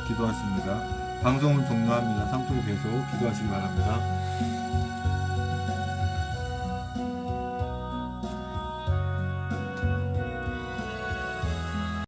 기도하십니다. 방송은 종료합니다. 상토로 계속 기도하시기 바랍니다.